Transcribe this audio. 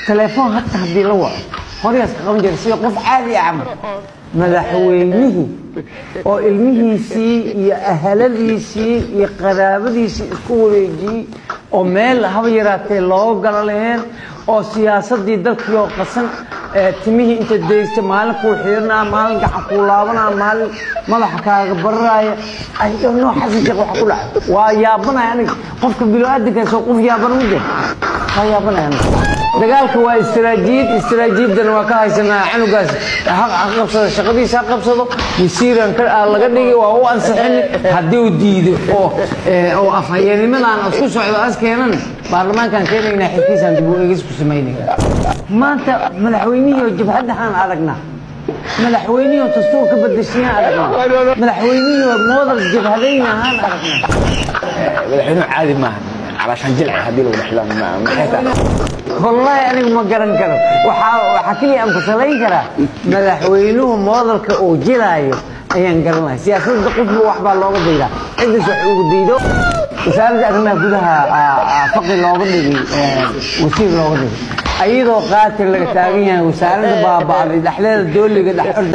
تليفون حتى هدي لوا هورياس قام جرسي قف عادي عم مدحوينه oo ilmihiisii iyo ahaladiisii iyo qaraabadiisii isku wareejiyay oo meel haba yaraatay loo galaleen oo siyaasadii dalkii oo qasan timihii inta deystay maalin ku xirnaa maalin gacan ku laabanaa maalin madaxa kaaga barraaya ay inoo xasan wax ku dhacay waa yaabanay aniga qofka bilaadanka soo qof yaaban u jir yaabanay dagaalku waa istiraatiijiyad waa ka haysanaa canugaas xaq qabsado shaqadiisa qabsado wasiiran ka laga dhigay waa uu ansixin hadii uu diido oo afhayeennimadan isku socdo askeenan baarlamaankan keenayna xilkiisan dib u eegis ku sameynaya maanta madaxweynaha jabhadahan aragna madaxweynaha dastuurka badashiyan aragna madaxweynaha moodal jabhadayna aan aragna madaxweynaha caadi maaha علشان جلع هذه لو نحلم ما والله أنا ما قرن كلام وحكي لي أنك سلين كلا مدحوينهم موظف أو جلايو أيان قرنها سياسة قبل وحبة الله قديرة إذا سحوق ديدو وسألت أنا كلها فقر الله قديري وسير الله قديري أيضا قاتل لقتاقيا وسألت بعض الأحلال الدول اللي قد